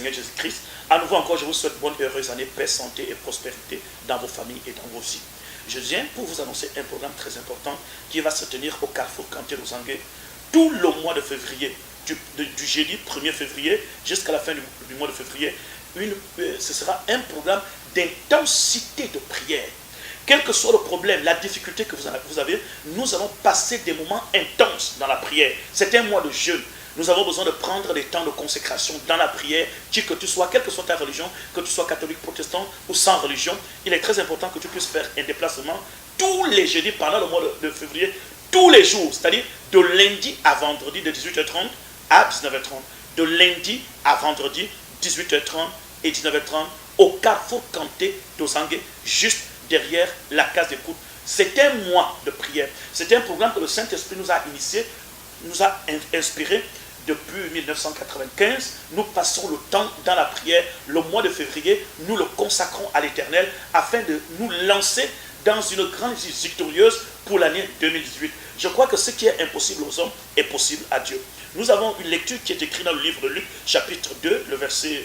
Seigneur Jésus-Christ. À nouveau encore, je vous souhaite bonne et heureuse année, paix, santé et prospérité dans vos familles et dans vos vies. Je viens pour vous annoncer un programme très important qui va se tenir au Carrefour Kanté Losange tout le mois de février, du jeudi 1er février jusqu'à la fin du mois de février. Ce sera un programme d'intensité de prière. Quel que soit le problème, la difficulté que vous avez, nous allons passer des moments intenses dans la prière. C'est un mois de jeûne. Nous avons besoin de prendre des temps de consécration dans la prière, que tu sois, quelle que soit ta religion, que tu sois catholique, protestant ou sans religion. Il est très important que tu puisses faire un déplacement tous les jeudis pendant le mois de février, tous les jours, c'est-à-dire de lundi à vendredi de 18h30 à 19h30. De lundi à vendredi, 18h30 et 19h30 au Carrefour Kanté Losange, juste derrière la case d'écoute. C'est un mois de prière. C'est un programme que le Saint-Esprit nous a initié, nous a inspiré depuis 1995. Nous passons le temps dans la prière. Le mois de février, nous le consacrons à l'Éternel afin de nous lancer dans une grande vie victorieuse pour l'année 2018. Je crois que ce qui est impossible aux hommes est possible à Dieu. Nous avons une lecture qui est écrite dans le livre de Luc, chapitre 2, le verset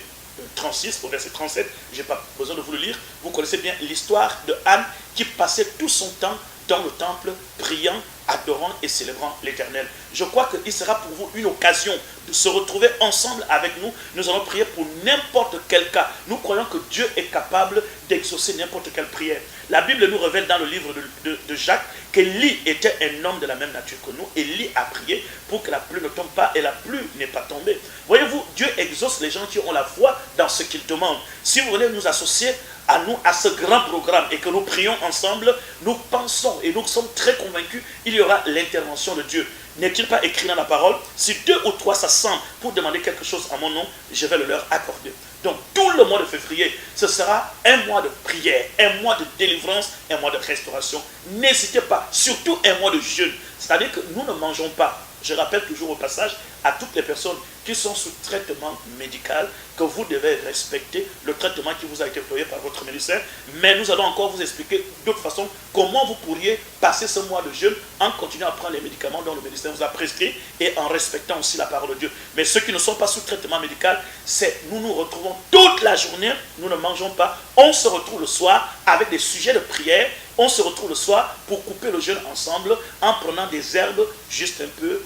36 au verset 37. Je n'ai pas besoin de vous le lire. Vous connaissez bien l'histoire de Anne qui passait tout son temps dans le temple, priant, adorant et célébrant l'Éternel. Je crois qu'il sera pour vous une occasion de se retrouver ensemble avec nous. Nous allons prier pour n'importe quel cas. Nous croyons que Dieu est capable d'exaucer n'importe quelle prière. La Bible nous révèle dans le livre de Jacques qu'Élie était un homme de la même nature que nous. Élie a prié pour que la pluie ne tombe pas et la pluie n'est pas tombée. Voyez-vous, Dieu exauce les gens qui ont la foi dans ce qu'ils demandent. Si vous voulez nous associer à nous, à ce grand programme et que nous prions ensemble, nous pensons et nous sommes très convaincus, il y aura l'intervention de Dieu. N'est-il pas écrit dans la parole, si 2 ou 3 s'assemblent pour demander quelque chose à mon nom, je vais le leur accorder. Donc tout le mois de février, ce sera un mois de prière, un mois de délivrance, un mois de restauration. N'hésitez pas, surtout un mois de jeûne. C'est-à-dire que nous ne mangeons pas. Je rappelle toujours au passage à toutes les personnes qui sont sous traitement médical que vous devez respecter le traitement qui vous a été employé par votre médecin. Mais nous allons encore vous expliquer d'autres façons comment vous pourriez passer ce mois de jeûne en continuant à prendre les médicaments dont le médecin vous a prescrit et en respectant aussi la parole de Dieu. Mais ceux qui ne sont pas sous traitement médical, c'est nous nous retrouvons toute la journée, nous ne mangeons pas, on se retrouve le soir avec des sujets de prière, on se retrouve le soir pour couper le jeûne ensemble en prenant des herbes, juste un peu,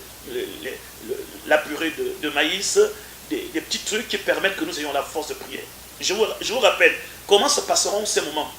la purée de maïs, des petits trucs qui permettent que nous ayons la force de prière. Je vous rappelle comment se passeront ces moments.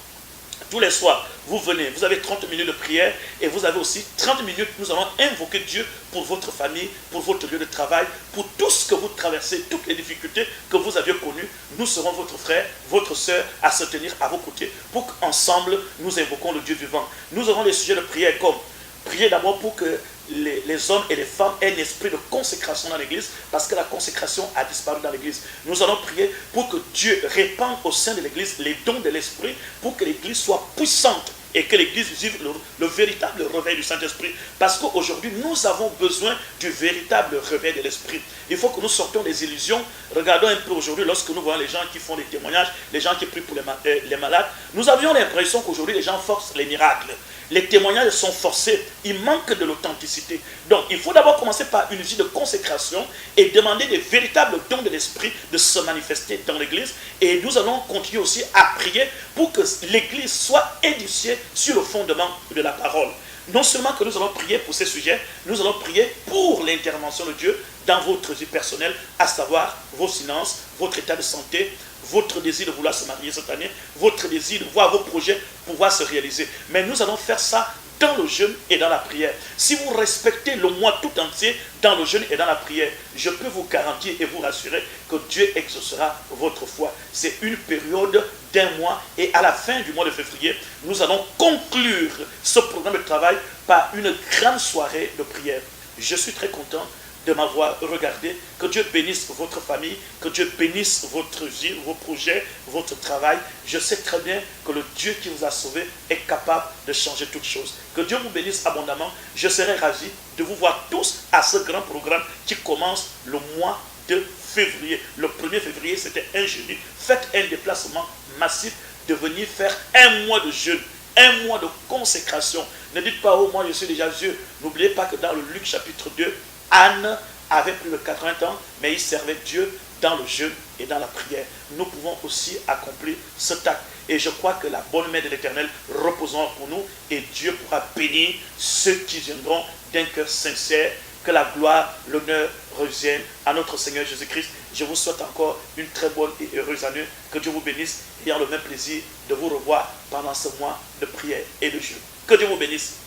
Tous les soirs, vous venez, vous avez 30 minutes de prière et vous avez aussi 30 minutes, nous allons invoquer Dieu pour votre famille, pour votre lieu de travail, pour tout ce que vous traversez, toutes les difficultés que vous aviez connues. Nous serons votre frère, votre soeur à se tenir à vos côtés pour qu'ensemble nous invoquons le Dieu vivant. Nous aurons des sujets de prière comme prier d'abord pour que les hommes et les femmes aient un esprit de consécration dans l'église parce que la consécration a disparu dans l'église. Nous allons prier pour que Dieu répande au sein de l'église les dons de l'esprit pour que l'église soit puissante et que l'église vive le véritable réveil du Saint-Esprit. Parce qu'aujourd'hui, nous avons besoin du véritable réveil de l'esprit. Il faut que nous sortions des illusions. Regardons un peu aujourd'hui, lorsque nous voyons les gens qui font des témoignages, les gens qui prient pour les malades, nous avions l'impression qu'aujourd'hui, les gens forcent les miracles. Les témoignages sont forcés, il manque de l'authenticité. Donc, il faut d'abord commencer par une vie de consécration et demander des véritables dons de l'esprit de se manifester dans l'église. Et nous allons continuer aussi à prier pour que l'église soit édifiée sur le fondement de la parole. Non seulement que nous allons prier pour ces sujets, nous allons prier pour l'intervention de Dieu dans votre vie personnelle, à savoir vos finances, votre état de santé, votre désir de vouloir se marier cette année, votre désir de voir vos projets pouvoir se réaliser. Mais nous allons faire ça dans le jeûne et dans la prière. Si vous respectez le mois tout entier dans le jeûne et dans la prière, je peux vous garantir et vous rassurer que Dieu exaucera votre foi. C'est une période d'un mois et à la fin du mois de février, nous allons conclure ce programme de travail par une grande soirée de prière. Je suis très content de m'avoir regardé. Que Dieu bénisse votre famille, que Dieu bénisse votre vie, vos projets, votre travail. Je sais très bien que le Dieu qui vous a sauvé est capable de changer toutes choses. Que Dieu vous bénisse abondamment. Je serai ravi de vous voir tous à ce grand programme qui commence le mois de février. Le 1er février, c'était un jeudi. Faites un déplacement massif de venir faire un mois de jeûne, un mois de consécration. Ne dites pas, oh moi je suis déjà vieux. N'oubliez pas que dans le Luc chapitre 2, Anne avait plus de 80 ans, mais il servait Dieu dans le jeûne et dans la prière. Nous pouvons aussi accomplir cet acte. Et je crois que la bonne main de l'Éternel reposera pour nous et Dieu pourra bénir ceux qui viendront d'un cœur sincère. Que la gloire, l'honneur reviennent à notre Seigneur Jésus-Christ. Je vous souhaite encore une très bonne et heureuse année. Que Dieu vous bénisse et ayant le même plaisir de vous revoir pendant ce mois de prière et de jeûne. Que Dieu vous bénisse.